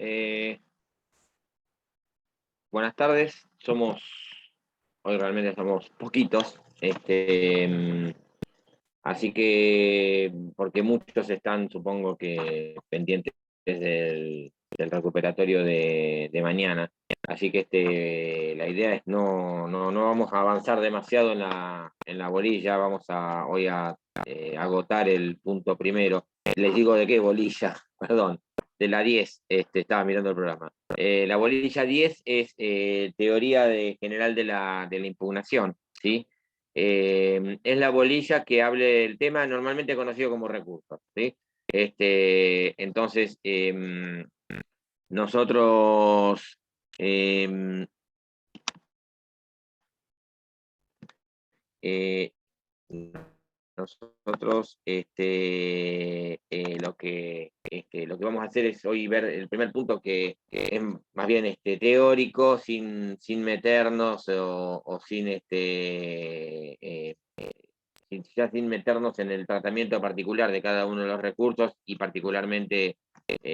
Eh, Buenas tardes, hoy realmente somos poquitos, así que, porque muchos están, supongo que, pendientes del recuperatorio de mañana, así que la idea es no vamos a avanzar demasiado en la bolilla, hoy a agotar el punto primero. Les digo de qué bolilla, perdón, de la 10. Estaba mirando el programa. La bolilla 10 es teoría general de la impugnación, ¿sí? Es la bolilla que hable del tema normalmente conocido como recursos, ¿sí? Entonces, nosotros eh, eh, nosotros lo que vamos a hacer es hoy ver el primer punto que es más bien teórico, sin meternos o sin meternos en el tratamiento particular de cada uno de los recursos y particularmente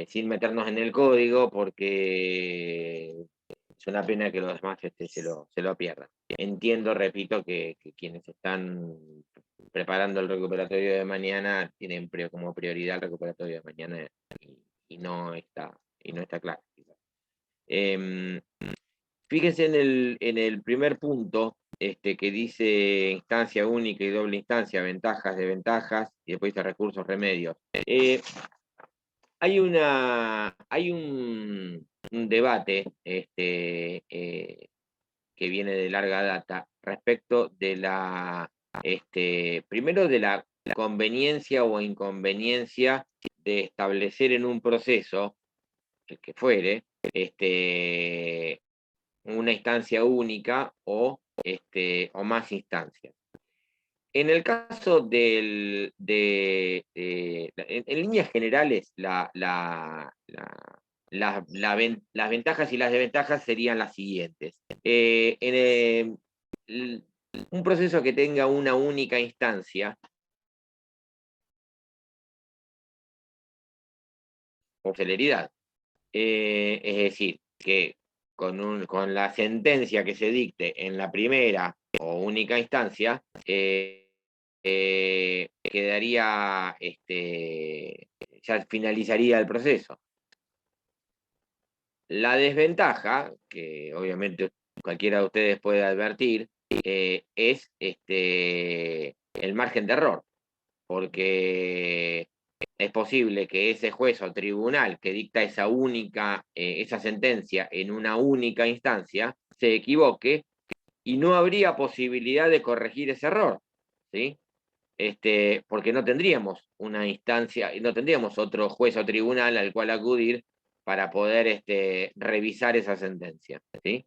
sin meternos en el código, porque es una pena que los demás se lo pierdan. Entiendo, repito, que quienes están preparando el recuperatorio de mañana tienen como prioridad el recuperatorio de mañana y no está claro. Eh, Fíjense en el primer punto, que dice instancia única y doble instancia, ventajas, desventajas, y después dice recursos, remedios. Hay un debate que viene de larga data respecto primero de la conveniencia o inconveniencia de establecer en un proceso, el que fuere, una instancia única o más instancias. En el caso en líneas generales, las ventajas y las desventajas serían las siguientes. Un proceso que tenga una única instancia, o celeridad, es decir, que con la sentencia que se dicte en la primera o única instancia, quedaría, ya finalizaría el proceso. La desventaja, que obviamente cualquiera de ustedes puede advertir, es el margen de error, porque es posible que ese juez o tribunal que dicta esa sentencia en una única instancia se equivoque y no habría posibilidad de corregir ese error, ¿sí? Porque no tendríamos una instancia y no tendríamos otro juez o tribunal al cual acudir para poder revisar esa sentencia, ¿sí?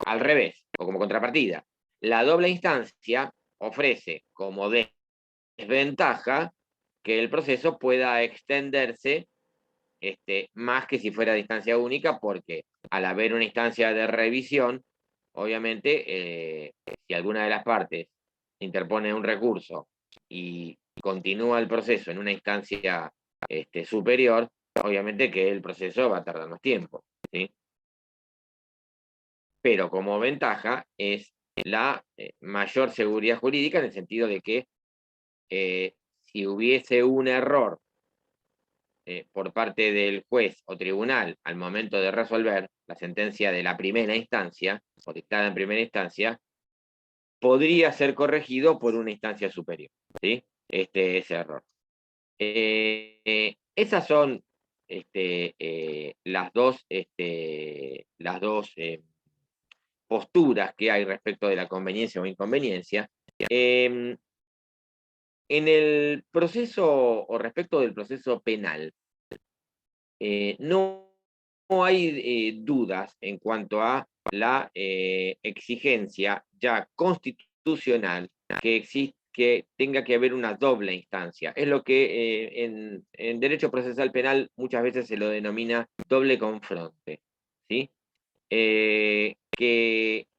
Al revés, o como contrapartida, la doble instancia ofrece como desventaja que el proceso pueda extenderse más que si fuera de instancia única, porque al haber una instancia de revisión, obviamente, si alguna de las partes interpone un recurso y continúa el proceso en una instancia superior, obviamente que el proceso va a tardar más tiempo, ¿sí? Pero como ventaja es la mayor seguridad jurídica en el sentido de que si hubiese un error por parte del juez o tribunal al momento de resolver la sentencia de la primera instancia, o dictada en primera instancia, podría ser corregido por una instancia superior, ¿sí? Ese error. Esas son las dos posturas que hay respecto de la conveniencia o inconveniencia. En el proceso, o respecto del proceso penal, no hay dudas en cuanto a la exigencia ya constitucional que tenga que haber una doble instancia. Es lo que en derecho procesal penal muchas veces se lo denomina doble confronte, ¿sí? Que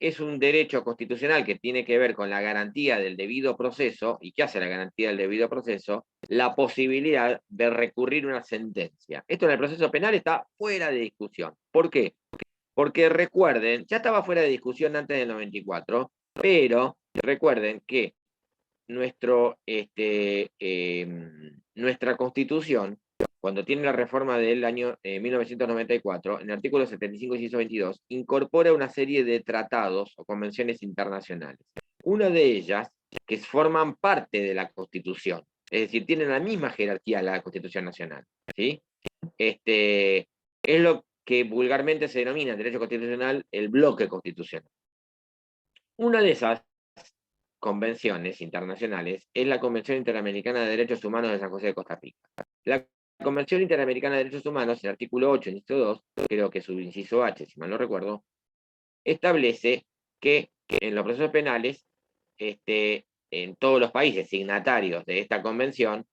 es un derecho constitucional que tiene que ver con la garantía del debido proceso. ¿Y qué hace la garantía del debido proceso? la posibilidad de recurrir una sentencia. Esto en el proceso penal está fuera de discusión. ¿Por qué? Porque recuerden, ya estaba fuera de discusión antes del 94, pero recuerden que nuestra Constitución, cuando tiene la reforma del año 1994, en el artículo 75 y 122, incorpora una serie de tratados o convenciones internacionales. Una de ellas, que forman parte de la Constitución, es decir, tienen la misma jerarquía a la Constitución Nacional. ¿Sí? Es lo que vulgarmente se denomina en derecho constitucional el bloque constitucional. Una de esas convenciones internacionales es la Convención Interamericana de Derechos Humanos de San José de Costa Rica. La Convención Interamericana de Derechos Humanos, en el artículo 8, inciso 2, creo que su inciso H, si mal no recuerdo, establece que en los procesos penales, en todos los países signatarios de esta convención,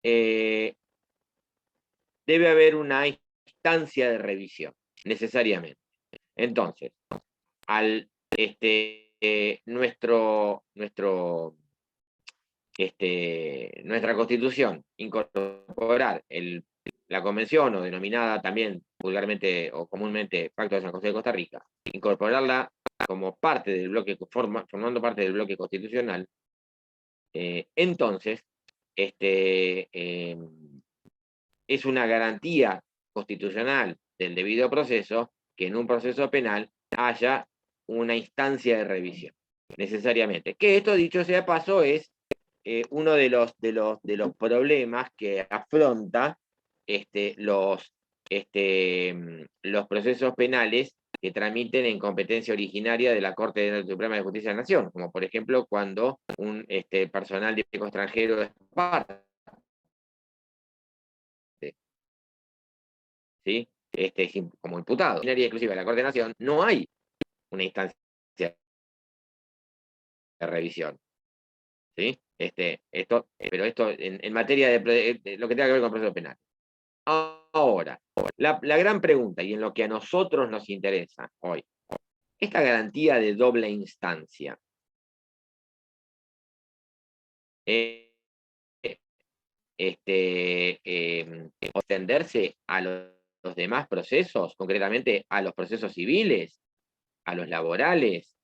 debe haber una instancia de revisión, necesariamente. Entonces, al nuestra Constitución incorporar la convención, o denominada también vulgarmente o comúnmente Pacto de San José de Costa Rica, incorporarla como parte del bloque, formando parte del bloque constitucional, entonces es una garantía constitucional del debido proceso que en un proceso penal haya una instancia de revisión, necesariamente. Que esto, dicho sea de paso, es uno de los problemas que afronta los procesos penales que tramiten en competencia originaria de la Corte Suprema de Justicia de la Nación, como por ejemplo cuando un personal de extranjero es parte, ¿sí? Como imputado. Inclusive en la Corte de Nación no hay una instancia de revisión. ¿Sí? Pero esto en materia de lo que tenga que ver con el proceso penal. Ahora, la gran pregunta, y en lo que a nosotros nos interesa hoy, esta garantía de doble instancia, extenderse a los demás procesos, concretamente a los procesos civiles, a los laborales,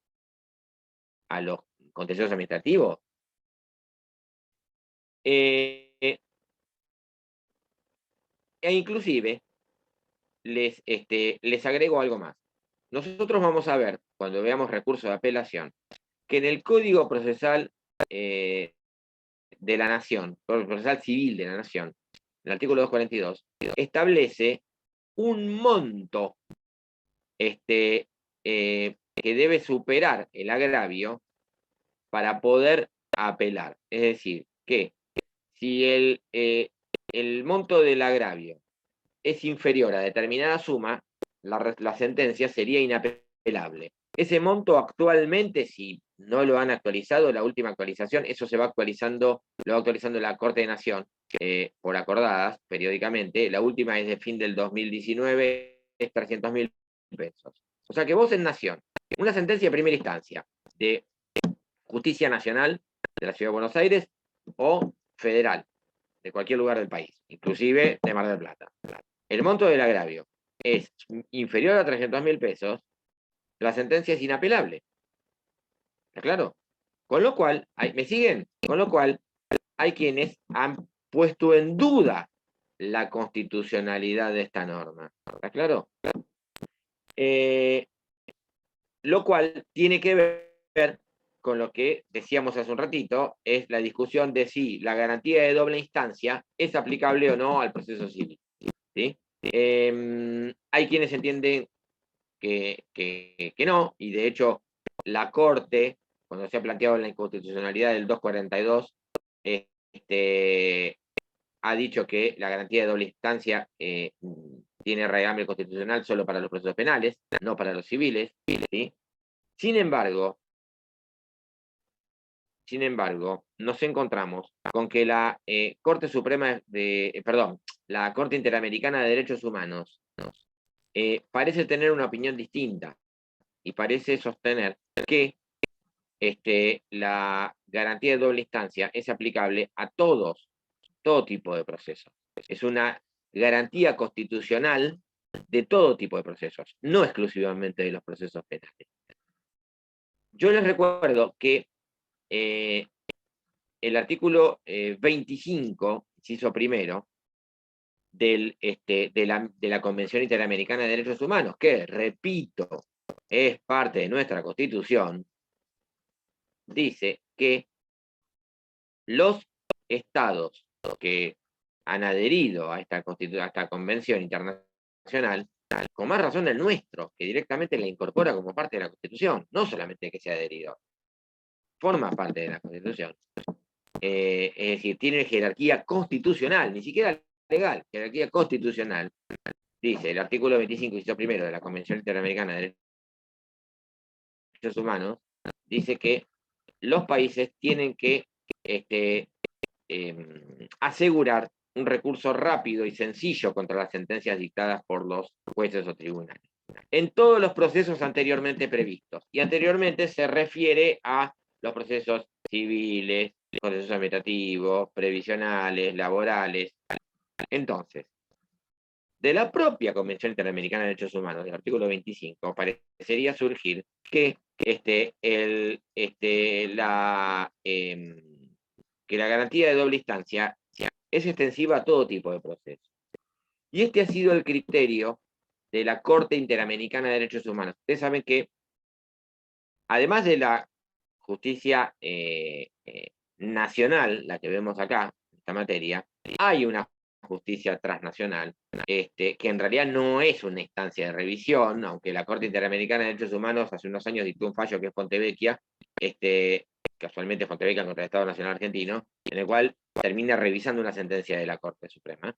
a los contenciosos administrativos. E inclusive, les agrego algo más. Nosotros vamos a ver, cuando veamos recursos de apelación, que en el Código Procesal de la Nación, Código Procesal Civil de la Nación, en el artículo 242, establece un monto que debe superar el agravio para poder apelar. Es decir, que si el monto del agravio es inferior a determinada suma, la sentencia sería inapelable. Ese monto actualmente, si no lo han actualizado, la última actualización, eso se va actualizando, lo va actualizando la Corte de Nación por acordadas periódicamente. La última es de fin del 2019, es 300.000 pesos. O sea que vos en Nación, una sentencia de primera instancia de Justicia Nacional de la Ciudad de Buenos Aires o federal, de cualquier lugar del país, inclusive de Mar del Plata. El monto del agravio es inferior a 300.000 pesos, la sentencia es inapelable. ¿Está claro? Con lo cual, ¿me siguen? Con lo cual, hay quienes han puesto en duda la constitucionalidad de esta norma. ¿Está claro? Lo cual tiene que ver con lo que decíamos hace un ratito, es la discusión de si la garantía de doble instancia es aplicable o no al proceso civil. ¿Sí? Hay quienes entienden que no, y de hecho la Corte, cuando se ha planteado la inconstitucionalidad del 242, ha dicho que la garantía de doble instancia tiene raigambre constitucional solo para los procesos penales, no para los civiles. ¿Sí? Sin embargo, nos encontramos con que la Corte Suprema la Corte Interamericana de Derechos Humanos parece tener una opinión distinta y parece sostener que la garantía de doble instancia es aplicable a todo tipo de procesos. Es una garantía constitucional de todo tipo de procesos, no exclusivamente de los procesos penales. Yo les recuerdo que el artículo 25, inciso primero, de la Convención Interamericana de Derechos Humanos, que, repito, es parte de nuestra Constitución, dice que los estados que han adherido a esta Convención Internacional, con más razón el nuestro, que directamente la incorpora como parte de la Constitución, no solamente que se ha adherido, forma parte de la Constitución. Es decir, tiene jerarquía constitucional, ni siquiera legal, jerarquía constitucional. Dice el artículo 25, inciso primero de la Convención Interamericana de Derechos Humanos, dice que los países tienen que asegurar un recurso rápido y sencillo contra las sentencias dictadas por los jueces o tribunales, en todos los procesos anteriormente previstos. Y anteriormente se refiere a los procesos civiles, procesos administrativos, previsionales, laborales. Entonces, de la propia Convención Interamericana de Derechos Humanos, del artículo 25, parecería surgir que, que la garantía de doble instancia es extensiva a todo tipo de procesos. Y este ha sido el criterio de la Corte Interamericana de Derechos Humanos. Ustedes saben que, además de la justicia nacional, la que vemos acá, en esta materia, hay una justicia transnacional, que en realidad no es una instancia de revisión, aunque la Corte Interamericana de Derechos Humanos hace unos años dictó un fallo que es Fontevecchia, casualmente Fontevecchia contra el Estado Nacional Argentino, en el cual termina revisando una sentencia de la Corte Suprema,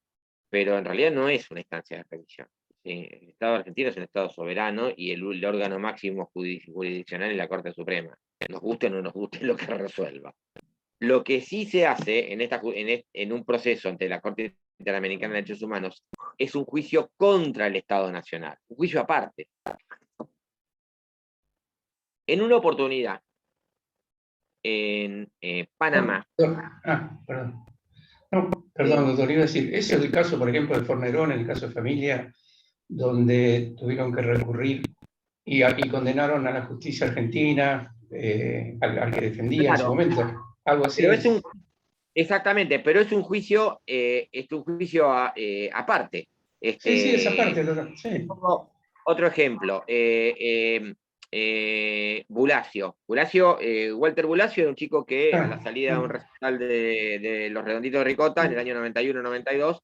pero en realidad no es una instancia de revisión. ¿Sí? El Estado argentino es un Estado soberano y el órgano máximo jurisdiccional es la Corte Suprema. Nos guste o no nos guste lo que resuelva. Lo que sí se hace en un proceso ante la Corte Interamericana de Derechos Humanos es un juicio contra el Estado Nacional, un juicio aparte. En una oportunidad, en Panamá. Perdón. No, perdón, doctor, iba a decir, ese es el caso, por ejemplo, de Fornerón, el caso de familia, donde tuvieron que recurrir y condenaron a la justicia argentina, al que defendía en su Claro, momento. Algo así pero es. exactamente, pero es un juicio aparte. Sí, esa parte. Sí. Otro ejemplo, Bulacio, Walter Bulacio era un chico que a la salida de un recital de Los Redonditos de Ricota en el año 91-92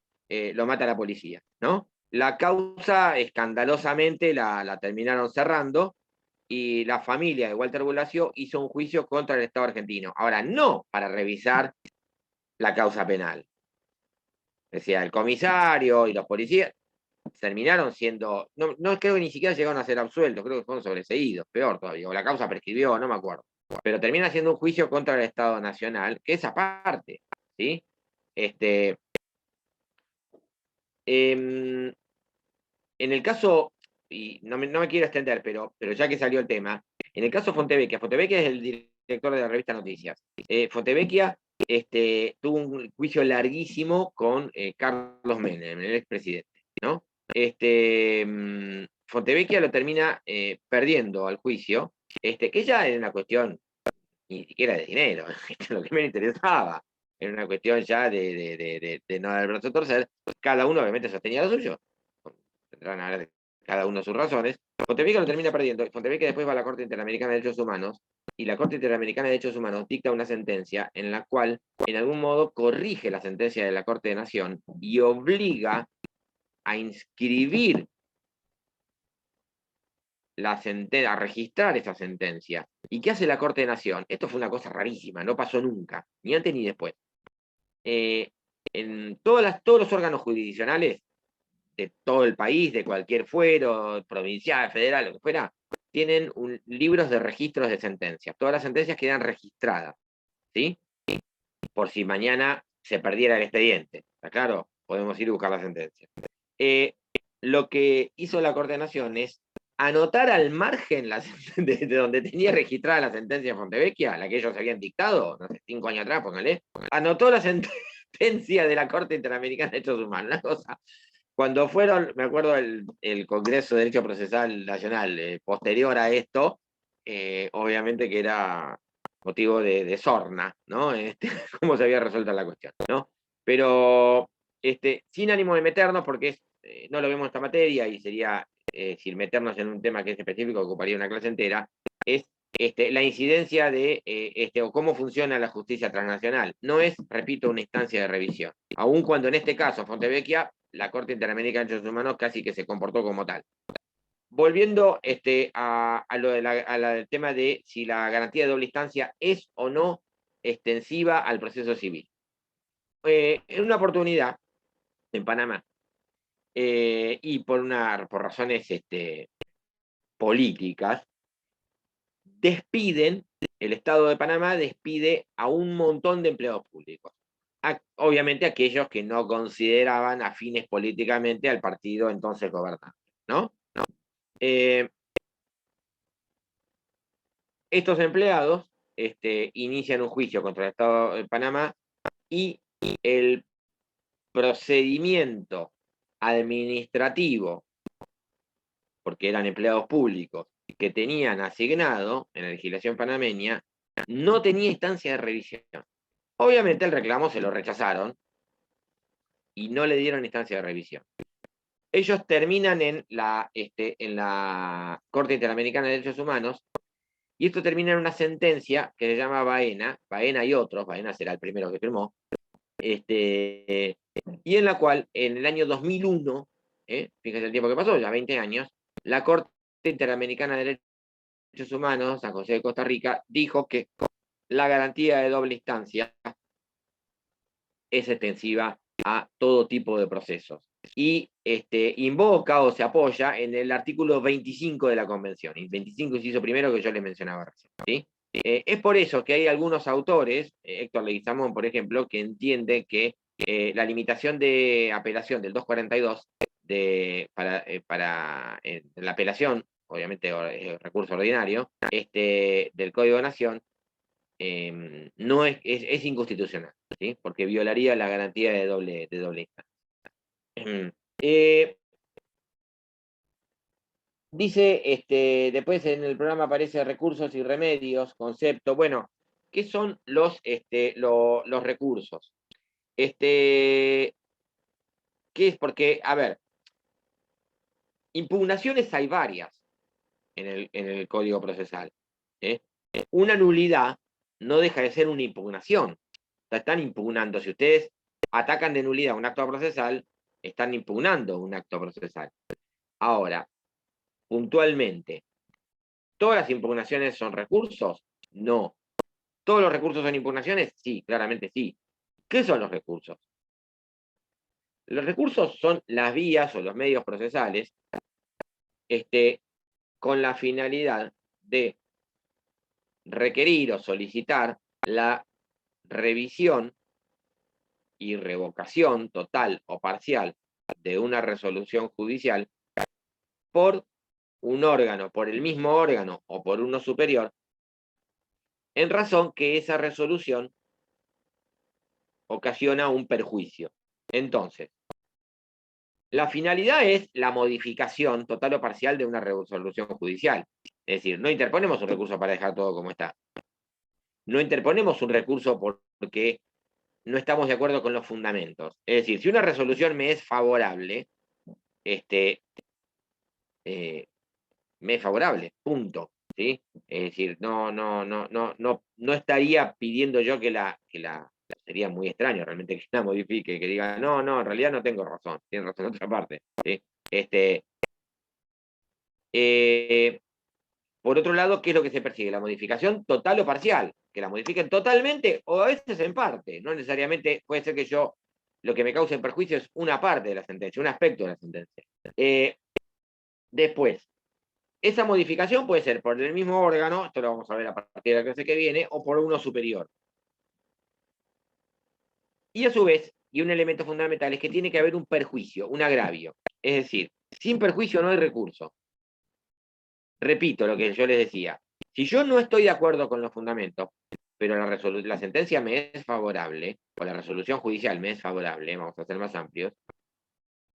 lo mata la policía, ¿no? La causa escandalosamente la terminaron cerrando y la familia de Walter Bulacio hizo un juicio contra el Estado argentino. Ahora, no para revisar la causa penal. Decía, el comisario y los policías terminaron siendo, no creo que ni siquiera llegaron a ser absueltos, creo que fueron sobreseídos, peor todavía, o la causa prescribió, no me acuerdo. Pero termina siendo un juicio contra el Estado Nacional, que es aparte, ¿sí? En el caso, y no me quiero extender, pero ya que salió el tema, en el caso Fontevecchia es el director de la revista Noticias. Fontevecchia tuvo un juicio larguísimo con Carlos Menem, el expresidente, ¿no? Fontevecchia lo termina perdiendo al juicio, que ya era una cuestión ni siquiera de dinero, lo que me interesaba, era una cuestión ya de no dar el brazo a torcer, cada uno obviamente sostenía lo suyo, tendrán a ver cada uno sus razones. Fontevecchia lo termina perdiendo, Fontevecchia después va a la Corte Interamericana de Derechos Humanos, y la Corte Interamericana de Derechos Humanos dicta una sentencia en la cual, en algún modo, corrige la sentencia de la Corte de Nación y obliga a inscribir a registrar esa sentencia. ¿Y qué hace la Corte de Nación? Esto fue una cosa rarísima, no pasó nunca, ni antes ni después. En todos los órganos jurisdiccionales de todo el país, de cualquier fuero, provincial, federal, lo que fuera, tienen libros de registros de sentencias. Todas las sentencias quedan registradas, ¿sí? Por si mañana se perdiera el expediente. ¿Está claro? Podemos ir a buscar la sentencia. Lo que hizo la Corte de Nación es anotar al margen de donde tenía registrada la sentencia de Fontevecchia, la que ellos habían dictado, no sé, 5 años atrás, póngale, anotó la sentencia de la Corte Interamericana de Derechos Humanos, una cosa. Cuando fueron, me acuerdo, el Congreso de Derecho Procesal Nacional, posterior a esto, obviamente que era motivo de sorna, ¿no? Cómo se había resuelto la cuestión, ¿no? Pero sin ánimo de meternos, porque no lo vemos en esta materia y sería, sin meternos en un tema que es específico, ocuparía una clase entera, es la incidencia de, o cómo funciona la justicia transnacional. No es, repito, una instancia de revisión. Aun cuando en este caso, Fontevecchia, la Corte Interamericana de Derechos Humanos casi que se comportó como tal. Volviendo al tema de si la garantía de doble instancia es o no extensiva al proceso civil. En una oportunidad, en Panamá, y por razones políticas, el Estado de Panamá despide a un montón de empleados públicos. Obviamente aquellos que no consideraban afines políticamente al partido entonces gobernante, ¿no? Estos empleados inician un juicio contra el Estado de Panamá y el procedimiento administrativo, porque eran empleados públicos, que tenían asignado en la legislación panameña, no tenía instancia de revisión. Obviamente el reclamo se lo rechazaron y no le dieron instancia de revisión. Ellos terminan en la Corte Interamericana de Derechos Humanos, y esto termina en una sentencia que se llama Baena y otros, Baena será el primero que firmó, y en la cual, en el año 2001, fíjense el tiempo que pasó, ya 20 años, la Corte Interamericana de Derechos Humanos, San José de Costa Rica, dijo que la garantía de doble instancia es extensiva a todo tipo de procesos. Y invoca o se apoya en el artículo 25 de la Convención, y 25 inciso primero que yo les mencionaba recién, ¿sí? Es por eso que hay algunos autores, Héctor Leguizamón, por ejemplo, que entiende que la limitación de apelación del 242 para la apelación, obviamente recurso ordinario, del Código de Nación, no es inconstitucional, ¿sí? Porque violaría la garantía de doble instancia. Dice, después en el programa aparece recursos y remedios, concepto. Bueno, ¿qué son los recursos? ¿Qué es? Porque, a ver, impugnaciones hay varias en el Código Procesal. Una nulidad no deja de ser una impugnación. O sea, están impugnando. Si ustedes atacan de nulidad un acto procesal, están impugnando un acto procesal. Ahora, puntualmente, ¿todas las impugnaciones son recursos? No. ¿Todos los recursos son impugnaciones? Sí, claramente sí. ¿Qué son los recursos? Los recursos son las vías o los medios procesales con la finalidad de requerir o solicitar la revisión y revocación total o parcial de una resolución judicial por un órgano, por el mismo órgano o por uno superior, en razón que esa resolución ocasiona un perjuicio. Entonces, la finalidad es la modificación total o parcial de una resolución judicial. Es decir, no interponemos un recurso para dejar todo como está. No interponemos un recurso porque no estamos de acuerdo con los fundamentos. Es decir, si una resolución me es favorable, me es favorable, punto. ¿Sí? Es decir, no estaría pidiendo yo que sería muy extraño realmente que la modifique, que diga, no, en realidad no tengo razón, tiene razón en otra parte. ¿Sí? Por otro lado, ¿qué es lo que se persigue? La modificación total o parcial, que la modifiquen totalmente o a veces en parte. No necesariamente puede ser que lo que me cause perjuicio es una parte de la sentencia, un aspecto de la sentencia. Después, esa modificación puede ser por el mismo órgano, esto lo vamos a ver a partir de la clase que viene, o por uno superior. Y a su vez, y un elemento fundamental es que tiene que haber un perjuicio, un agravio. Es decir, sin perjuicio no hay recurso. repito lo que yo les decía, si yo no estoy de acuerdo con los fundamentos, pero la sentencia me es favorable, o la resolución judicial me es favorable, vamos a ser más amplios,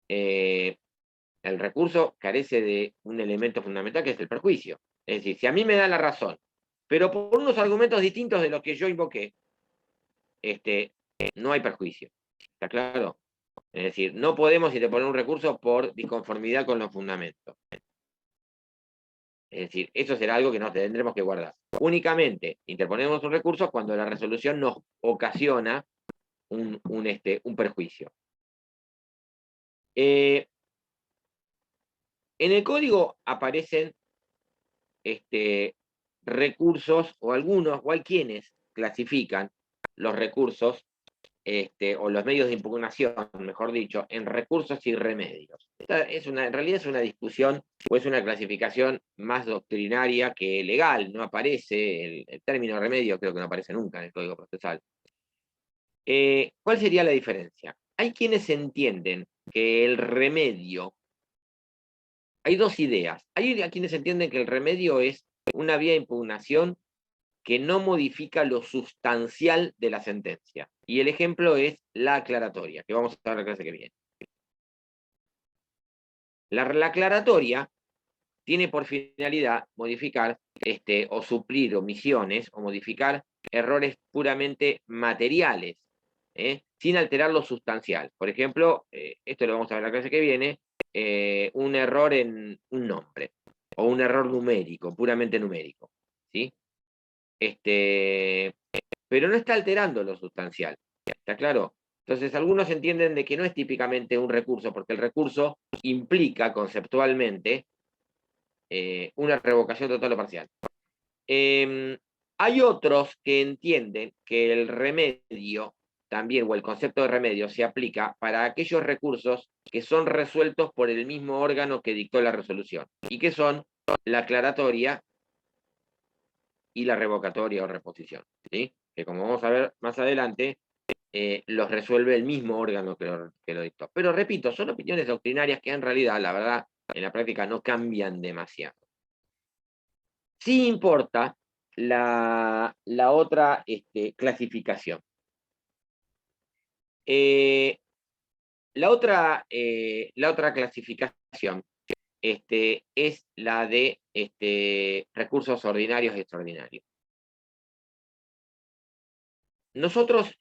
el recurso carece de un elemento fundamental que es el perjuicio. Es decir, si a mí me da la razón, pero por unos argumentos distintos de los que yo invoqué, no hay perjuicio. ¿Está claro? Es decir, no podemos interponer un recurso por disconformidad con los fundamentos. Es decir, eso será algo que nos tendremos que guardar. Únicamente interponemos un recurso cuando la resolución nos ocasiona un perjuicio. En el código aparecen recursos, o algunos, o hay quienes clasifican los recursos, o los medios de impugnación, mejor dicho, en recursos y remedios. Esta en realidad es una discusión, o es una clasificación más doctrinaria que legal. No aparece, el término remedio creo que no aparece nunca en el Código Procesal. ¿Cuál sería la diferencia? Hay quienes entienden que el remedio, hay dos ideas. Hay quienes entienden que el remedio es una vía de impugnación que no modifica lo sustancial de la sentencia. Y el ejemplo es la aclaratoria, que vamos a ver la clase que viene. La aclaratoria tiene por finalidad modificar o suplir omisiones o modificar errores puramente materiales, sin alterar lo sustancial. Por ejemplo, esto lo vamos a ver en la clase que viene, un error en un nombre, o un error numérico, puramente numérico, ¿sí? Pero no está alterando lo sustancial, ¿está claro? Entonces algunos entienden de que no es típicamente un recurso, porque el recurso implica conceptualmente una revocación total o parcial. Hay otros que entienden que el remedio también, o el concepto de remedio, se aplica para aquellos recursos que son resueltos por el mismo órgano que dictó la resolución, y que son la aclaratoria y la revocatoria o reposición, ¿sí? Que como vamos a ver más adelante, los resuelve el mismo órgano que lo dictó. Pero repito, son opiniones doctrinarias que en realidad, la verdad, en la práctica no cambian demasiado. Sí importa la otra clasificación. La otra clasificación es la de recursos ordinarios y extraordinarios. Nosotros,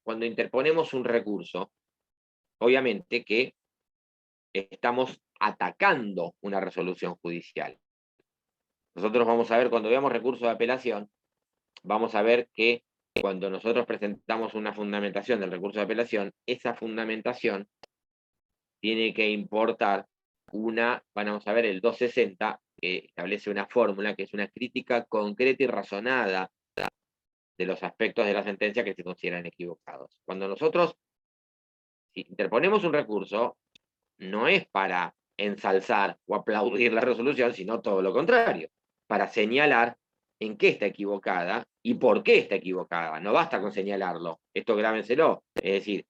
cuando interponemos un recurso, obviamente que estamos atacando una resolución judicial. Nosotros vamos a ver, cuando veamos recurso de apelación, vamos a ver que cuando nosotros presentamos una fundamentación del recurso de apelación, esa fundamentación tiene que importar vamos a ver el 260, que establece una fórmula que es una crítica concreta y razonada de los aspectos de la sentencia que se consideran equivocados. Cuando nosotros interponemos un recurso, no es para ensalzar o aplaudir la resolución, sino todo lo contrario, para señalar en qué está equivocada y por qué está equivocada. No basta con señalarlo, esto grábenselo. Es decir,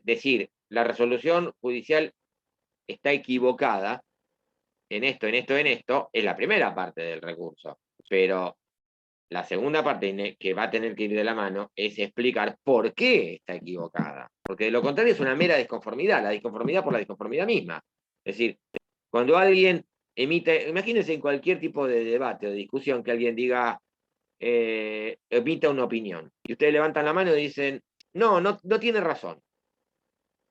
decir, la resolución judicial está equivocada en esto, en esto, en esto, es la primera parte del recurso. Pero la segunda parte que va a tener que ir de la mano es explicar por qué está equivocada. Porque de lo contrario es una mera disconformidad, la disconformidad por la disconformidad misma. Es decir, cuando alguien emite, imagínense en cualquier tipo de debate o de discusión que alguien diga, emita una opinión, y ustedes levantan la mano y dicen, no tiene razón.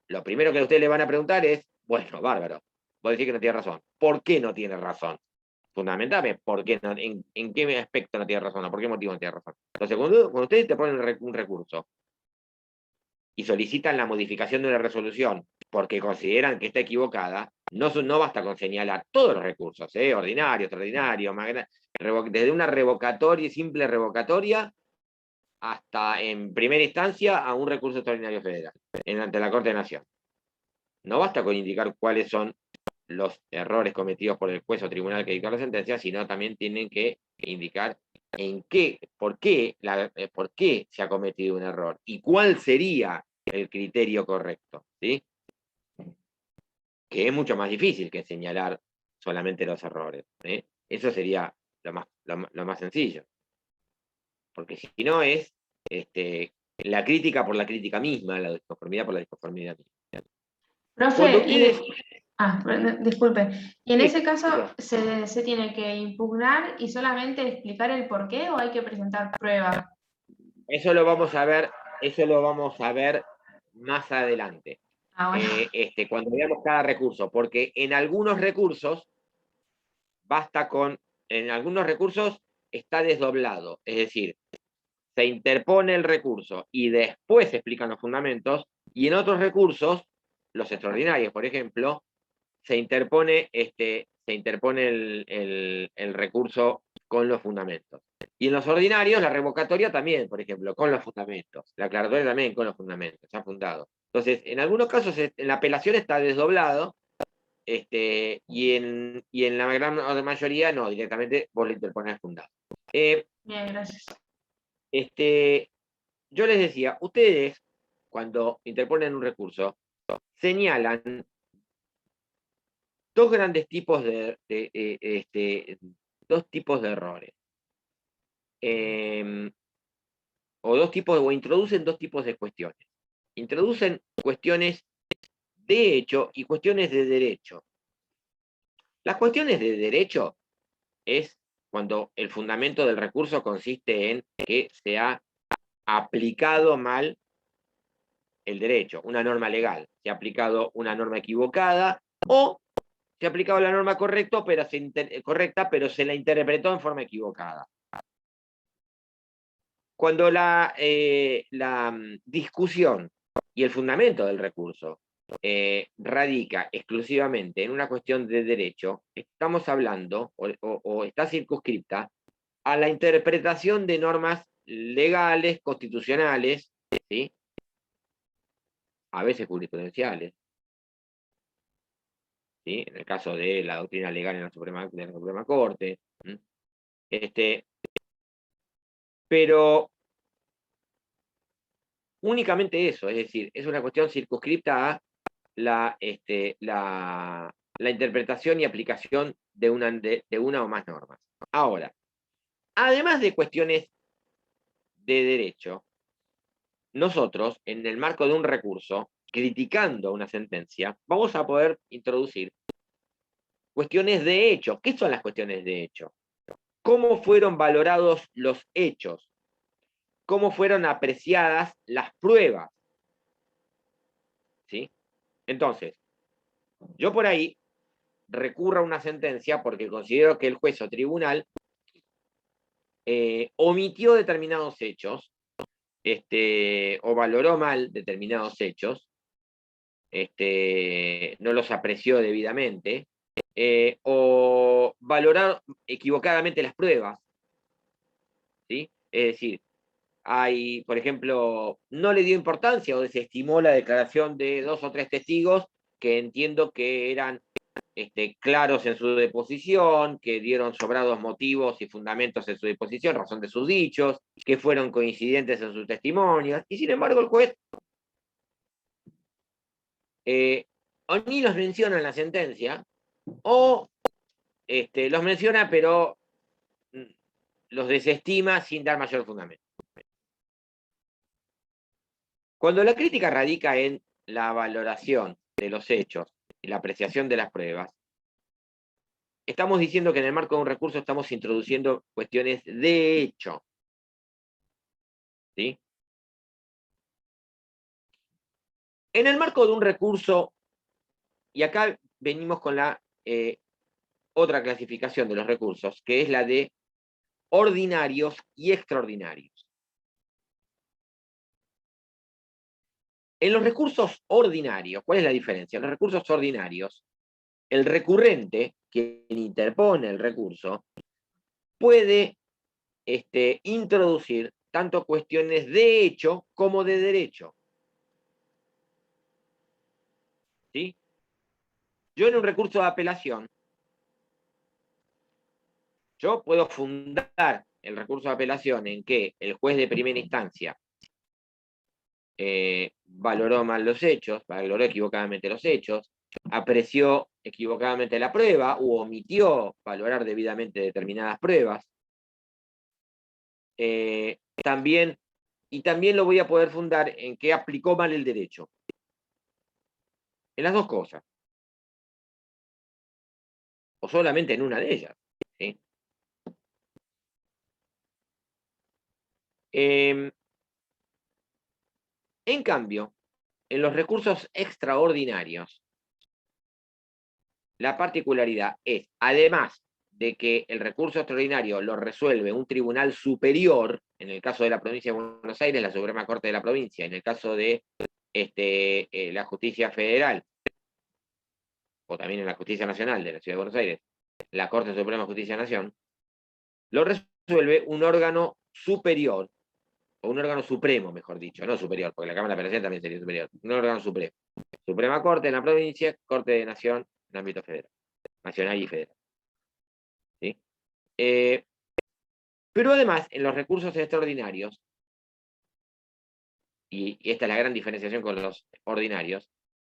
Lo primero que ustedes le van a preguntar es, bueno, bárbaro, vos decís que no tiene razón. ¿Por qué no tiene razón? Fundamentame, ¿por qué no, en qué aspecto no tiene razón? ¿Por qué motivo no tiene razón? Entonces, cuando ustedes te ponen un recurso y solicitan la modificación de una resolución porque consideran que está equivocada, no basta con señalar todos los recursos, ordinario, extraordinario, desde una revocatoria, simple revocatoria, hasta en primera instancia a un recurso extraordinario federal, ante la Corte de Nación. No basta con indicar cuáles son los errores cometidos por el juez o tribunal que dictó la sentencia, sino también tienen que indicar por qué se ha cometido un error y cuál sería el criterio correcto, ¿sí? Que es mucho más difícil que señalar solamente los errores. Eso sería lo más sencillo. Porque si no es la crítica por la crítica misma, la disconformidad por la disconformidad misma. Cuando Profe, ustedes... disculpe. ¿Y en Sí, ese caso sí. se tiene que impugnar y solamente explicar el por qué o hay que presentar pruebas? Eso lo vamos a ver más adelante. Ah, bueno. Cuando veamos cada recurso, porque en algunos recursos en algunos recursos está desdoblado, es decir, se interpone el recurso y después se explican los fundamentos, y en otros recursos, los extraordinarios, por ejemplo, se interpone el recurso con los fundamentos. Y en los ordinarios, la revocatoria también, por ejemplo, con los fundamentos. La aclaratoria también con los fundamentos, ya fundado. Entonces, en algunos casos, en la apelación está desdoblado, y en la gran mayoría no, directamente vos lo interponés fundado. Bien, gracias. Yo les decía, ustedes, cuando interponen un recurso, señalan dos grandes tipos dos tipos de errores. O introducen dos tipos de cuestiones. Introducen cuestiones de hecho y cuestiones de derecho. Las cuestiones de derecho es cuando el fundamento del recurso consiste en que se ha aplicado mal el derecho, una norma legal, se ha aplicado una norma equivocada, o se ha aplicado la norma correcta, pero se la interpretó en forma equivocada. Cuando la discusión y el fundamento del recurso radica exclusivamente en una cuestión de derecho, estamos hablando, o está circunscripta, a la interpretación de normas legales, constitucionales, ¿sí? A veces jurisprudenciales, ¿sí? En el caso de la doctrina legal de la Suprema Corte. Pero únicamente eso, es decir, es una cuestión circunscripta a la interpretación y aplicación de una o más normas. Ahora, además de cuestiones de derecho, nosotros, en el marco de un recurso, criticando una sentencia, vamos a poder introducir cuestiones de hecho. ¿Qué son las cuestiones de hecho? ¿Cómo fueron valorados los hechos? ¿Cómo fueron apreciadas las pruebas? ¿Sí? Entonces, yo por ahí recurro a una sentencia porque considero que el juez o tribunal omitió determinados hechos, o valoró mal determinados hechos, no los apreció debidamente, o valoró equivocadamente las pruebas, ¿sí? Es decir, por ejemplo, no le dio importancia o desestimó la declaración de 2 o 3 testigos que entiendo que eran claros en su deposición, que dieron sobrados motivos y fundamentos en su deposición, razón de sus dichos, que fueron coincidentes en sus testimonios, y sin embargo el juez o ni los menciona en la sentencia, o los menciona pero los desestima sin dar mayor fundamento. Cuando la crítica radica en la valoración de los hechos y la apreciación de las pruebas, estamos diciendo que en el marco de un recurso estamos introduciendo cuestiones de hecho. ¿Sí? En el marco de un recurso, y acá venimos con la otra clasificación de los recursos, que es la de ordinarios y extraordinarios. En los recursos ordinarios, ¿cuál es la diferencia? En los recursos ordinarios, el recurrente, quien interpone el recurso, puede introducir tanto cuestiones de hecho como de derecho. ¿Sí? Yo en un recurso de apelación, yo puedo fundar el recurso de apelación en que el juez de primera instancia valoró mal los hechos, valoró equivocadamente los hechos, apreció equivocadamente la prueba u omitió valorar debidamente determinadas pruebas. También lo voy a poder fundar en que aplicó mal el derecho. En las dos cosas. O solamente en una de ellas. ¿Sí? En cambio, en los recursos extraordinarios, la particularidad es, además de que el recurso extraordinario lo resuelve un tribunal superior, en el caso de la provincia de Buenos Aires, la Suprema Corte de la provincia, en el caso de la justicia federal, o también en la justicia nacional de la Ciudad de Buenos Aires, la Corte Suprema de Justicia de Nación, lo resuelve un órgano superior, o un órgano supremo, mejor dicho, no superior, porque la Cámara de Apelación también sería superior, un órgano supremo. Suprema Corte en la provincia, Corte de Nación en ámbito federal, nacional y federal. ¿Sí? Pero además, en los recursos extraordinarios, y esta es la gran diferenciación con los ordinarios,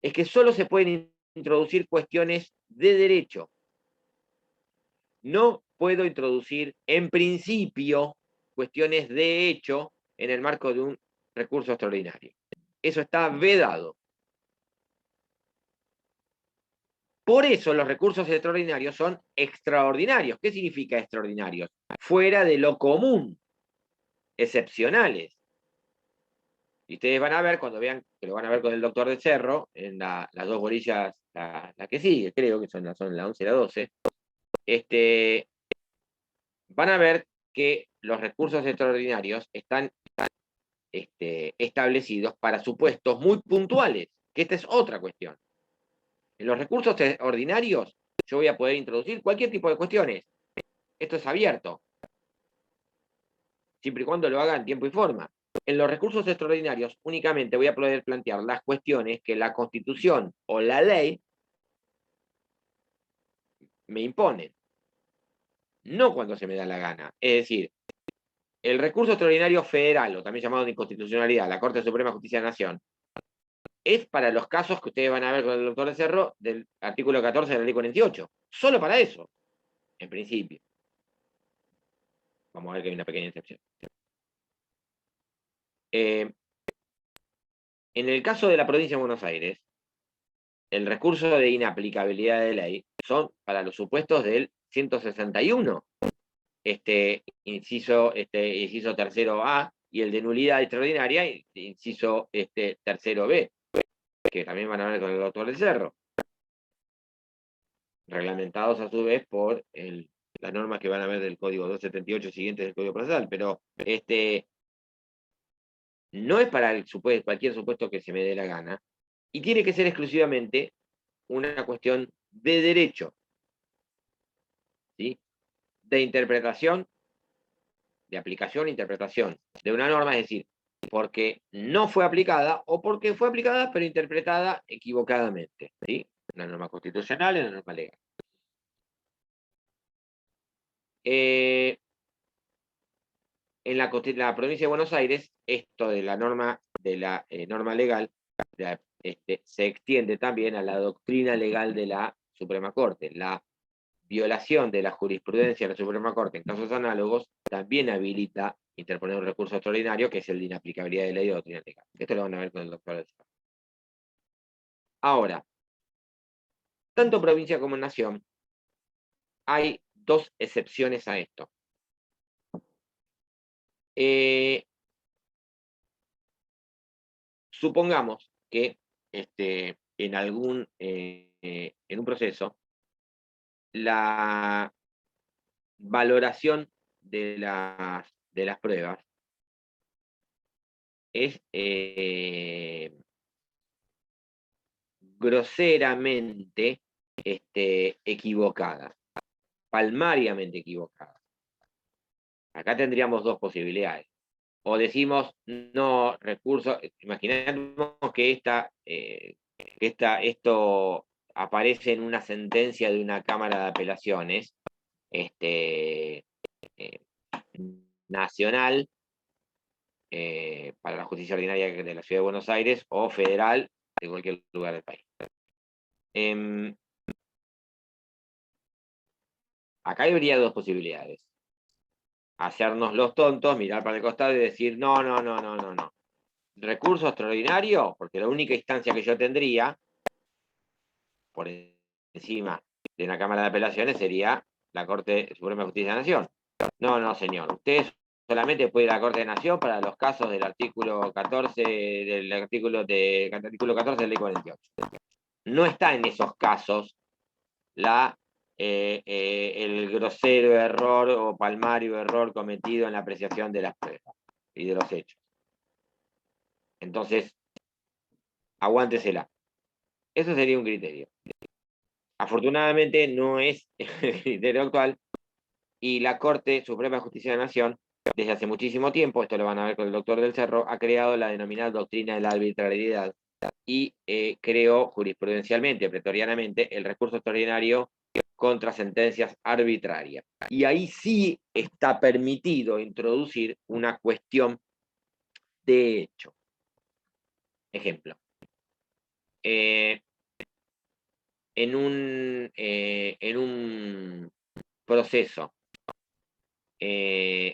es que solo se pueden introducir cuestiones de derecho. No puedo introducir, en principio, cuestiones de hecho en el marco de un recurso extraordinario. Eso está vedado. Por eso los recursos extraordinarios son extraordinarios. ¿Qué significa extraordinarios? Fuera de lo común, excepcionales. Y ustedes van a ver, cuando vean, que lo van a ver con el doctor de Cerro, en las dos gorillas, la que sigue, creo que son la 11 y la 12, van a ver que los recursos extraordinarios están establecidos para supuestos muy puntuales, que esta es otra cuestión. En los recursos ordinarios yo voy a poder introducir cualquier tipo de cuestiones. Esto es abierto, siempre y cuando lo haga en tiempo y forma. En los recursos extraordinarios únicamente voy a poder plantear las cuestiones que la Constitución o la ley me imponen, no cuando se me da la gana. Es decir, el recurso extraordinario federal, o también llamado de inconstitucionalidad, la Corte Suprema de Justicia de la Nación, es para los casos que ustedes van a ver con el doctor de Cerro del artículo 14 de la ley 48. Solo para eso, en principio. Vamos a ver que hay una pequeña excepción. En el caso de la provincia de Buenos Aires, el recurso de inaplicabilidad de ley son para los supuestos del 161, inciso tercero A, y el de nulidad extraordinaria, inciso tercero B, que también van a ver con el doctor del Cerro, reglamentados a su vez por las normas que van a ver del Código 278 siguientes del Código Procesal, pero no es para cualquier supuesto que se me dé la gana, y tiene que ser exclusivamente una cuestión de derecho, ¿sí? De interpretación, de aplicación e interpretación de una norma, es decir, porque no fue aplicada o porque fue aplicada pero interpretada equivocadamente, ¿sí? Una norma constitucional y una norma legal. En la provincia de Buenos Aires, esto de la norma legal se extiende también a la doctrina legal de la Suprema Corte. La violación de la jurisprudencia de la Suprema Corte en casos análogos también habilita interponer un recurso extraordinario, que es el de inaplicabilidad de ley de doctrina legal. Esto lo van a ver con el doctor de Cerro. Ahora, tanto provincia como nación, hay dos excepciones a esto. Supongamos que en un proceso, la valoración de las pruebas es groseramente equivocada, palmariamente equivocada. Acá tendríamos dos posibilidades. O decimos, no, recurso, imaginemos que esto aparece en una sentencia de una Cámara de Apelaciones nacional para la justicia ordinaria de la Ciudad de Buenos Aires o federal de cualquier lugar del país. Acá habría dos posibilidades. Hacernos los tontos, mirar para el costado y decir, no, no, no, no, no, no. Recurso extraordinario, porque la única instancia que yo tendría, por encima de una Cámara de Apelaciones, sería la Corte Suprema de Justicia de la Nación. No, no, señor. Usted solamente puede ir a la Corte de Nación para los casos del artículo 14, artículo 14 de la Ley 48. No está en esos casos el grosero error o palmario error cometido en la apreciación de las pruebas y de los hechos. Entonces, aguántesela. Eso sería un criterio. Afortunadamente no es el criterio actual y la Corte Suprema de Justicia de la Nación, desde hace muchísimo tiempo, esto lo van a ver con el doctor del Cerro, ha creado la denominada doctrina de la arbitrariedad y creó jurisprudencialmente, pretorianamente, el recurso extraordinario contra sentencias arbitrarias. Y ahí sí está permitido introducir una cuestión de hecho. Ejemplo. En un proceso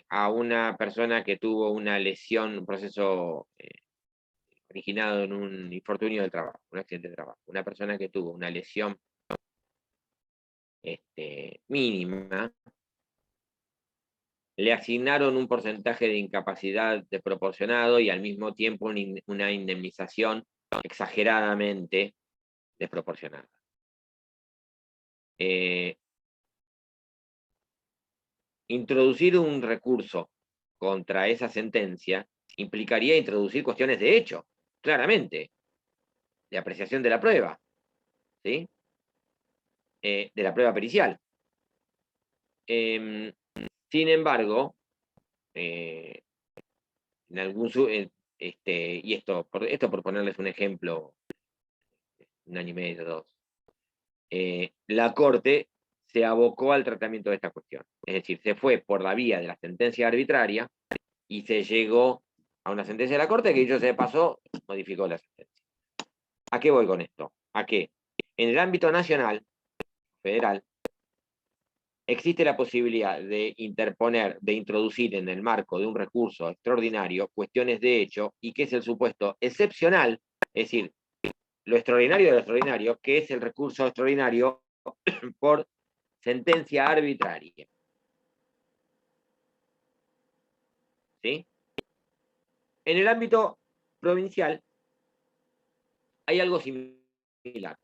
a una persona que tuvo una lesión, un proceso originado en un infortunio del trabajo, un accidente de trabajo, una persona que tuvo una lesión mínima, le asignaron un porcentaje de incapacidad desproporcionado y al mismo tiempo una indemnización exageradamente desproporcionada. Introducir un recurso contra esa sentencia implicaría introducir cuestiones de hecho, claramente, de apreciación de la prueba, ¿sí? De la prueba pericial. Sin embargo, en algún y esto por ponerles un ejemplo, un año y medio, dos, la Corte se abocó al tratamiento de esta cuestión. Es decir, se fue por la vía de la sentencia arbitraria y se llegó a una sentencia de la Corte que, dicho sea de paso, modificó la sentencia. ¿A qué voy con esto? A que en el ámbito nacional, federal, existe la posibilidad de interponer, de introducir en el marco de un recurso extraordinario cuestiones de hecho y que es el supuesto excepcional, es decir, lo extraordinario de lo extraordinario, que es el recurso extraordinario por sentencia arbitraria. ¿Sí? En el ámbito provincial hay algo similar.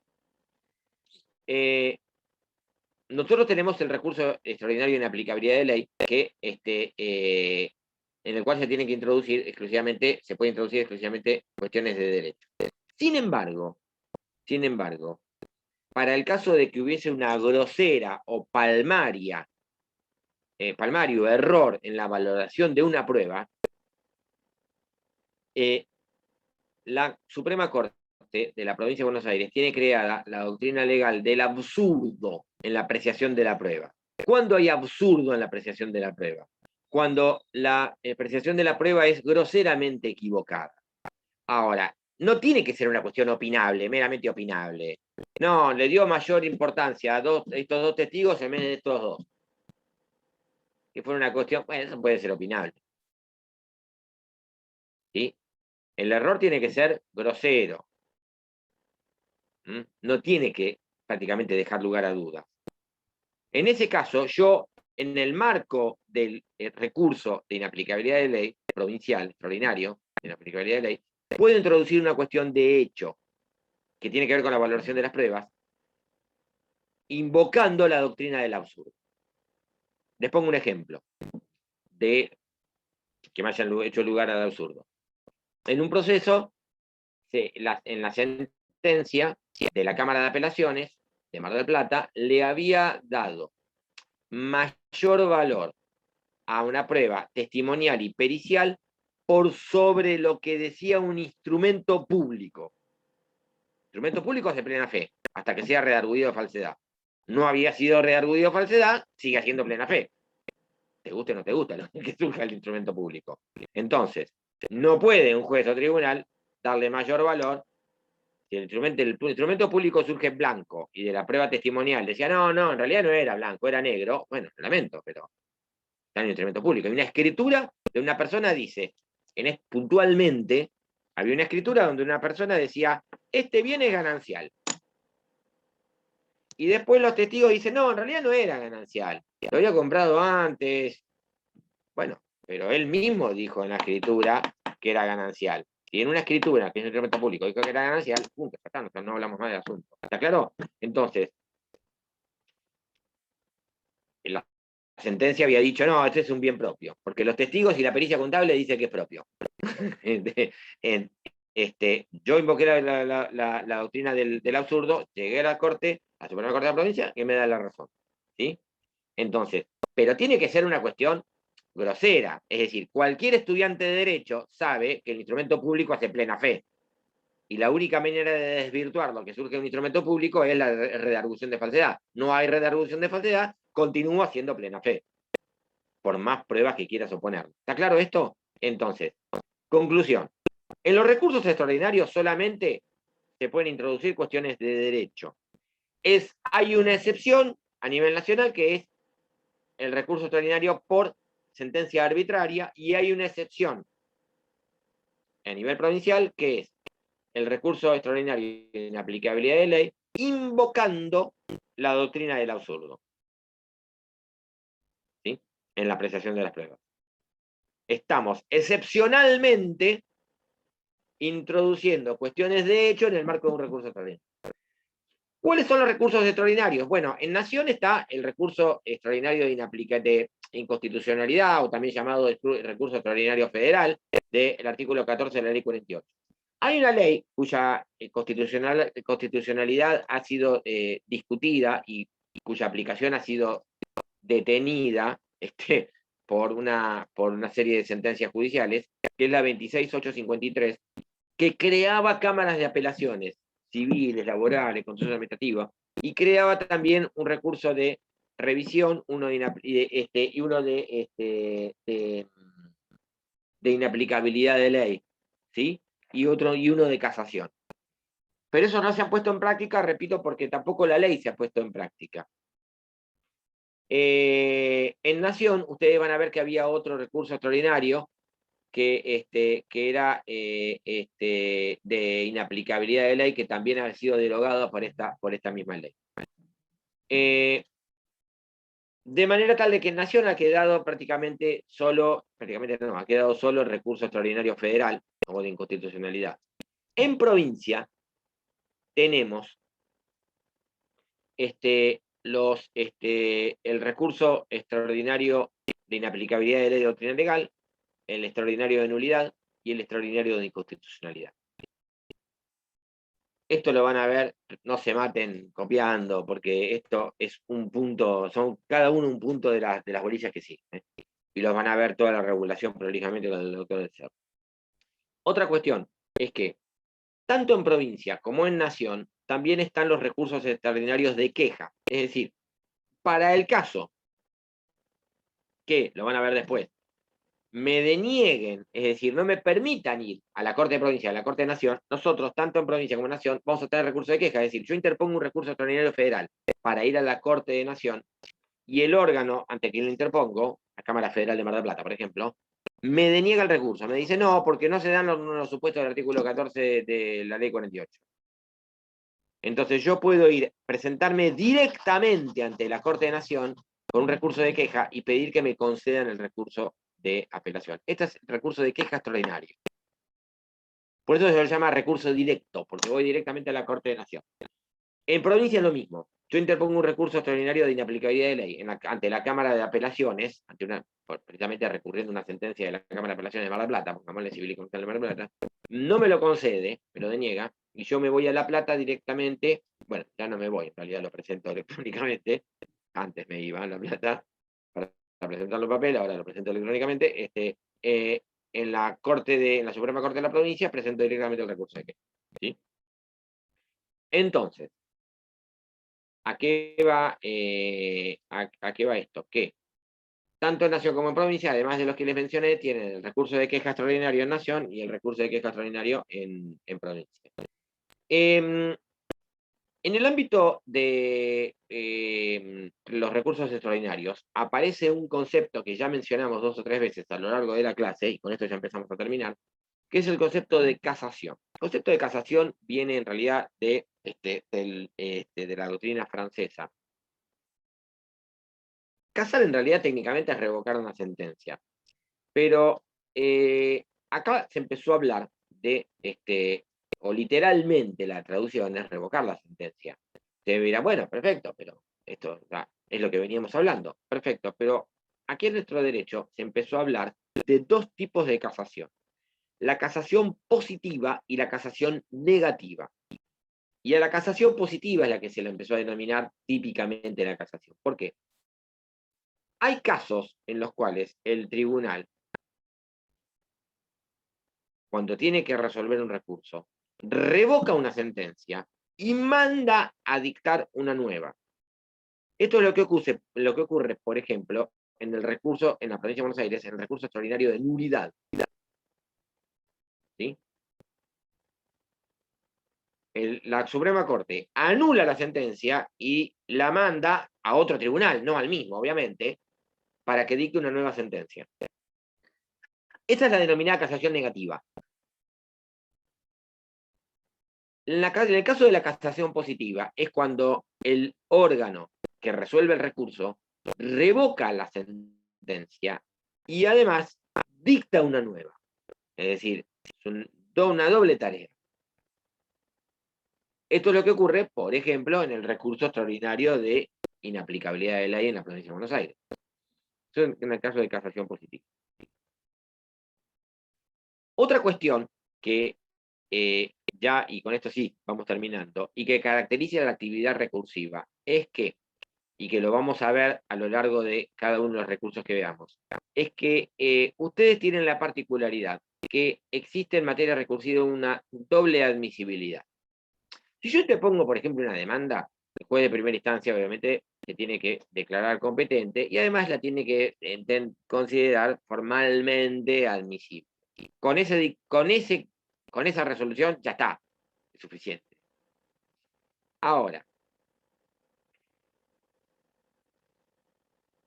Nosotros tenemos el recurso extraordinario en aplicabilidad de ley, que en el cual se tienen que introducir exclusivamente, se puede introducir exclusivamente cuestiones de derecho. Sin embargo, para el caso de que hubiese una grosera o palmario error en la valoración de una prueba, la Suprema Corte de la Provincia de Buenos Aires tiene creada la doctrina legal del absurdo en la apreciación de la prueba. ¿Cuándo hay absurdo en la apreciación de la prueba? Cuando la apreciación de la prueba es groseramente equivocada. Ahora, no tiene que ser una cuestión opinable, meramente opinable. No, le dio mayor importancia a estos dos testigos en vez de estos dos. Que fuera una cuestión, bueno, eso puede ser opinable. ¿Sí? El error tiene que ser grosero. No tiene que prácticamente dejar lugar a dudas. En ese caso, yo, en el marco del recurso de inaplicabilidad de ley provincial, extraordinario, de inaplicabilidad de ley, puedo introducir una cuestión de hecho que tiene que ver con la valoración de las pruebas, invocando la doctrina del absurdo. Les pongo un ejemplo de que me hayan hecho lugar al absurdo. En un proceso, en la sentencia de la Cámara de Apelaciones de Mar del Plata, le había dado mayor valor a una prueba testimonial y pericial por sobre lo que decía un instrumento público. Instrumento público es de plena fe, hasta que sea redarguido de falsedad. No había sido redarguido de falsedad, sigue siendo plena fe. Te guste o no te gusta, lo que surja el instrumento público. Entonces, no puede un juez o tribunal darle mayor valor si el instrumento público surge blanco y de la prueba testimonial decía, no, en realidad no era blanco, era negro, bueno, lo lamento, pero está en el instrumento público. Y una escritura de una persona dice, puntualmente, había una escritura donde una persona decía, este bien es ganancial. Y después los testigos dicen, no, en realidad no era ganancial, lo había comprado antes. Bueno, pero él mismo dijo en la escritura que era ganancial. Y en una escritura, que es un instrumento público, dijo que era ganancial, punto, no hablamos más del asunto. ¿Está claro? Entonces, la sentencia había dicho, no, este es un bien propio, porque los testigos y la pericia contable dicen que es propio. Yo invoqué la doctrina del absurdo, llegué a la Corte, a la Suprema Corte de la Provincia, que me da la razón. ¿Sí? Entonces, pero tiene que ser una cuestión grosera. Es decir, cualquier estudiante de Derecho sabe que el instrumento público hace plena fe. Y la única manera de desvirtuar lo que surge de un instrumento público es la redargución de falsedad. No hay redargución de falsedad, continúa siendo plena fe. Por más pruebas que quieras oponer. ¿Está claro esto? Entonces, conclusión. En los recursos extraordinarios solamente se pueden introducir cuestiones de derecho. Hay una excepción a nivel nacional que es el recurso extraordinario por sentencia arbitraria, y hay una excepción a nivel provincial que es el recurso extraordinario de inaplicabilidad de ley, invocando la doctrina del absurdo, ¿sí? En la apreciación de las pruebas. Estamos excepcionalmente introduciendo cuestiones de hecho en el marco de un recurso extraordinario. ¿Cuáles son los recursos extraordinarios? Bueno, en Nación está el recurso extraordinario de inconstitucionalidad, o también llamado recurso extraordinario federal, del artículo 14 de la ley 48. Hay una ley cuya constitucionalidad ha sido discutida y cuya aplicación ha sido detenida por una serie de sentencias judiciales, que es la 26853, que creaba cámaras de apelaciones civiles, laborales, contencioso administrativa, y creaba también un recurso de revisión, uno de inaplicabilidad de ley, ¿sí? Y uno de casación. Pero eso no se ha puesto en práctica, repito, porque tampoco la ley se ha puesto en práctica. En Nación, ustedes van a ver que había otro recurso extraordinario que era de inaplicabilidad de ley, que también ha sido derogado por esta misma ley. De manera tal de que en Nación ha quedado ha quedado solo el recurso extraordinario federal, o de inconstitucionalidad. En provincia tenemos el recurso extraordinario de inaplicabilidad de ley de doctrina legal, el extraordinario de nulidad y el extraordinario de inconstitucionalidad. Esto lo van a ver, no se maten copiando, porque esto es un punto, son cada uno un punto de las bolillas que siguen. Y los van a ver toda la regulación prolijamente con el doctor del Cerro. Otra cuestión es que, tanto en provincia como en Nación, también están los recursos extraordinarios de queja. Es decir, para el caso que, lo van a ver después, me denieguen, es decir, no me permitan ir a la Corte de Provincia, a la Corte de Nación, nosotros, tanto en provincia como en Nación, vamos a tener recurso de queja. Es decir, yo interpongo un recurso extraordinario federal para ir a la Corte de Nación, y el órgano ante quien lo interpongo, la Cámara Federal de Mar del Plata, por ejemplo, me deniega el recurso. Me dice, no, porque no se dan los supuestos del artículo 14 de la ley 48. Entonces yo puedo presentarme directamente ante la Corte de Nación con un recurso de queja y pedir que me concedan el recurso de apelación. Este es el recurso de queja extraordinario. Por eso se lo llama recurso directo, porque voy directamente a la Corte de Nación. En provincia es lo mismo. Yo interpongo un recurso extraordinario de inaplicabilidad de ley ante la Cámara de Apelaciones, precisamente recurriendo a una sentencia de la Cámara de Apelaciones de Mar del Plata, pongámosle civil y comercial de Mar del Plata, no me lo concede, me lo deniega, y yo me voy a La Plata directamente. Bueno, ya no me voy, en realidad lo presento electrónicamente. Antes me iba a La Plata para presentar los papeles, ahora lo presento electrónicamente. En la Suprema Corte de la Provincia presento directamente el recurso de queja, ¿sí? Entonces, ¿a qué va esto? Que tanto en Nación como en provincia, además de los que les mencioné, tienen el recurso de queja extraordinario en Nación y el recurso de queja extraordinario en provincia. En el ámbito de los recursos extraordinarios, aparece un concepto que ya mencionamos 2 o 3 veces a lo largo de la clase, y con esto ya empezamos a terminar, que es el concepto de casación. El concepto de casación viene en realidad de la doctrina francesa. Casar en realidad técnicamente es revocar una sentencia, pero acá se empezó a hablar de, o literalmente la traducción es revocar la sentencia. Se dirá, bueno, perfecto, pero esto es lo que veníamos hablando, perfecto, pero aquí en nuestro derecho se empezó a hablar de 2 tipos de casación: la casación positiva y la casación negativa. Y a la casación positiva es la que se le empezó a denominar típicamente la casación. ¿Por qué? Hay casos en los cuales el tribunal, cuando tiene que resolver un recurso, revoca una sentencia y manda a dictar una nueva. Esto es lo que ocurre, por ejemplo, en el recurso, en la provincia de Buenos Aires, en el recurso extraordinario de nulidad. ¿Sí? La Suprema Corte anula la sentencia y la manda a otro tribunal, no al mismo, obviamente, para que dicte una nueva sentencia. Esta es la denominada casación negativa. En el caso de la casación positiva, es cuando el órgano que resuelve el recurso revoca la sentencia y además dicta una nueva. Es decir, es una doble tarea. Esto es lo que ocurre, por ejemplo, en el recurso extraordinario de inaplicabilidad de ley en la provincia de Buenos Aires. Eso en el caso de casación positiva. Otra cuestión que ya, y con esto sí, vamos terminando, y que caracteriza la actividad recursiva, es que, y que lo vamos a ver a lo largo de cada uno de los recursos que veamos, es que ustedes tienen la particularidad que existe en materia recursiva una doble admisibilidad. Si yo te pongo, por ejemplo, una demanda, el juez de primera instancia obviamente se tiene que declarar competente y además la tiene que considerar formalmente admisible. Con esa resolución ya está, es suficiente. Ahora,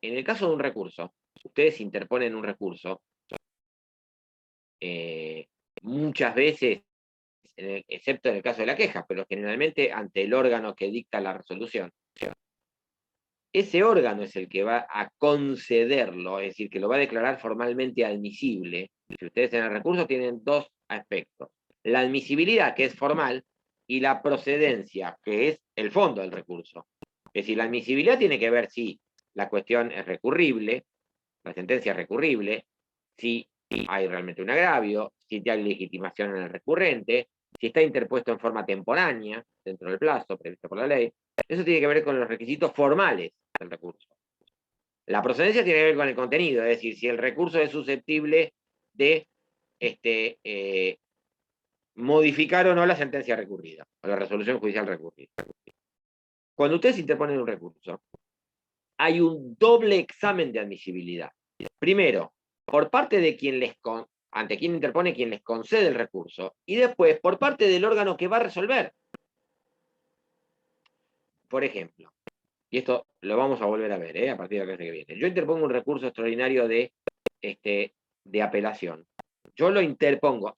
en el caso de un recurso, ustedes interponen un recurso, muchas veces, excepto en el caso de la queja, pero generalmente ante el órgano que dicta la resolución. Ese órgano es el que va a concederlo, es decir, que lo va a declarar formalmente admisible. Si ustedes en el recurso tienen 2 aspectos: la admisibilidad, que es formal, y la procedencia, que es el fondo del recurso. Es decir, la admisibilidad tiene que ver si la cuestión es recurrible, la sentencia es recurrible, si hay realmente un agravio, si hay legitimación en el recurrente, si está interpuesto en forma temporánea, dentro del plazo previsto por la ley. Eso tiene que ver con los requisitos formales del recurso. La procedencia tiene que ver con el contenido, es decir, si el recurso es susceptible de modificar o no la sentencia recurrida, o la resolución judicial recurrida. Cuando ustedes interponen un recurso, hay un doble examen de admisibilidad. Primero, por parte de ante quien interpone, quien les concede el recurso, y después por parte del órgano que va a resolver. Por ejemplo, y esto lo vamos a volver a ver a partir de la clase que viene. Yo interpongo un recurso extraordinario de apelación. Yo lo interpongo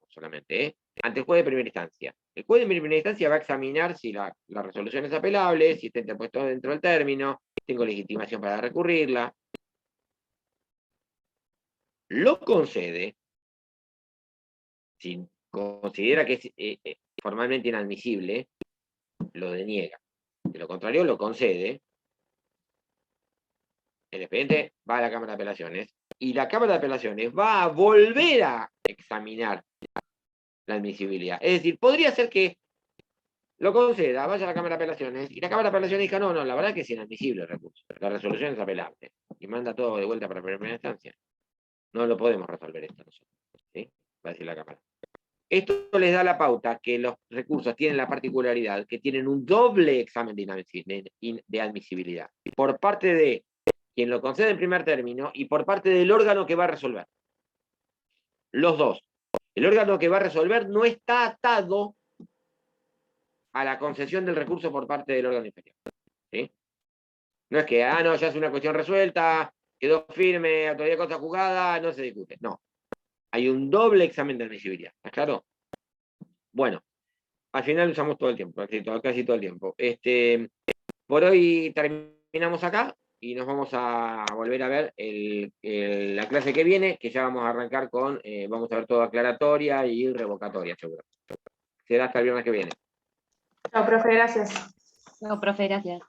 solamente, ante el juez de primera instancia. El juez de primera instancia va a examinar si la resolución es apelable, si está interpuesto dentro del término, tengo legitimación para recurrirla. Lo concede, si considera que es formalmente inadmisible, lo deniega. De lo contrario, lo concede. El expediente va a la Cámara de Apelaciones y la Cámara de Apelaciones va a volver a examinar la admisibilidad. Es decir, podría ser que lo conceda, vaya a la Cámara de Apelaciones y la Cámara de Apelaciones diga, no, la verdad que es inadmisible el recurso. La resolución es apelable y manda todo de vuelta para primera instancia. No lo podemos resolver esto nosotros. ¿Sí? Va a decir la Cámara. Esto les da la pauta que los recursos tienen la particularidad que tienen un doble examen de admisibilidad. Por parte de quien lo concede en primer término y por parte del órgano que va a resolver. Los dos. El órgano que va a resolver no está atado a la concesión del recurso por parte del órgano inferior. ¿Sí? No es que, no, ya es una cuestión resuelta, quedó firme, autoridad de cosa juzgada, no se discute. No. Hay un doble examen de admisibilidad. ¿Está claro? Bueno, al final usamos todo el tiempo, casi todo el tiempo. Por hoy terminamos acá y nos vamos a volver a ver la clase que viene, que ya vamos a arrancar con, vamos a ver todo aclaratoria y revocatoria, seguro. Será hasta el viernes que viene. Chao, profe, gracias. No, profe, gracias.